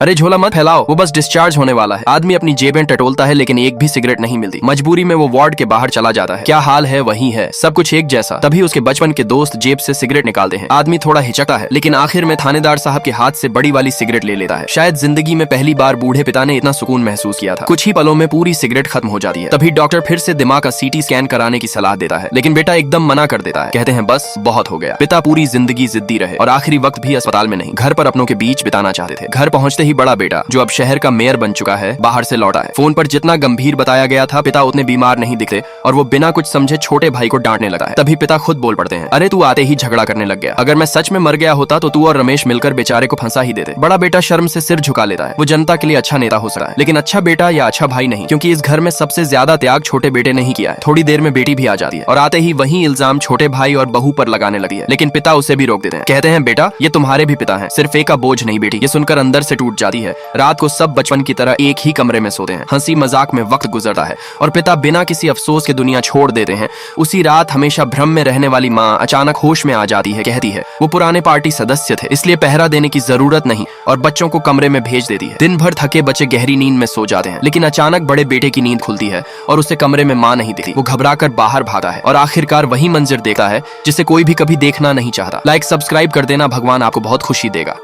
अरे झोला मत फैलाओ, वो बस डिस्चार्ज होने वाला है। आदमी अपनी जेबें टटोलता है लेकिन एक भी सिगरेट नहीं मिलती। मजबूरी में वो वार्ड के बाहर चला जाता है। क्या हाल है वही है, सब कुछ एक जैसा। तभी उसके बचपन के दोस्त जेब से सिगरेट निकालते हैं। आदमी थोड़ा हिचकता है लेकिन आखिर में थानेदार साहब के हाथ से बड़ी वाली सिगरेट ले लेता है। शायद जिंदगी में पहली बार बूढ़े पिता ने इतना सुकून महसूस किया था। कुछ ही पलों में पूरी सिगरेट खत्म हो जाती है। तभी डॉक्टर फिर से दिमाग का सीटी स्कैन कराने की सलाह देता है लेकिन बेटा एकदम मना कर देता है। कहते हैं बस बहुत हो गया। पिता पूरी जिंदगी जिद्दी रहे और आखिरी वक्त भी अस्पताल में नहीं, घर पर अपनों के बीच बिताना चाहते थे। घर पहुंचते ही बड़ा बेटा, जो अब शहर का मेयर बन चुका है, बाहर से लौटा है। फोन पर जितना गंभीर बताया गया था, पिता उतने बीमार नहीं दिखते और वो बिना कुछ समझे छोटे भाई को डांटने लगा है। तभी पिता खुद बोल पड़ते हैं, अरे तू आते ही झगड़ा करने लग गया। अगर मैं सच में मर गया होता तो तू और रमेश मिलकर बेचारे को फंसा ही देते। बड़ा बेटा शर्म से सिर झुका लेता है। वो जनता के लिए अच्छा नेता हो सकता है लेकिन अच्छा बेटा या अच्छा भाई नहीं, क्योंकि इस घर में सबसे ज्यादा त्याग छोटे बेटे ने ही किया है। थोड़ी देर में बेटी भी आ जाती है और आते ही वही इल्जाम छोटे भाई और बहू पर लगाने लगी है, लेकिन पिता उसे भी रोक देते हैं। कहते हैं बेटा ये तुम्हारे भी पिता हैं, सिर्फ एक का बोझ नहीं बेटी। ये सुनकर अंदर से टूट जाती है। रात को सब बचपन की तरह एक ही कमरे में सोते हैं। हंसी मजाक में वक्त गुजरता है और पिता बिना किसी अफसोस के दुनिया छोड़ देते हैं। उसी रात हमेशा भ्रम में रहने वाली माँ अचानक होश में आ जाती है। कहती है वो पुराने पार्टी सदस्य थे इसलिए पहरा देने की जरूरत नहीं, और बच्चों को कमरे में भेज देती है। दिन भर थके बच्चे गहरी नींद में सो जाते हैं लेकिन अचानक बड़े बेटे की नींद खुलती है और उसे कमरे में माँ नहीं दिखती। वो घबराकर बाहर भागा है और आखिरकार वही मंजर देखता है जिसे कोई भी कभी देखना नहीं चाहता। लाइक सब्सक्राइब कर देना, भगवान आपको बहुत खुशी देगा।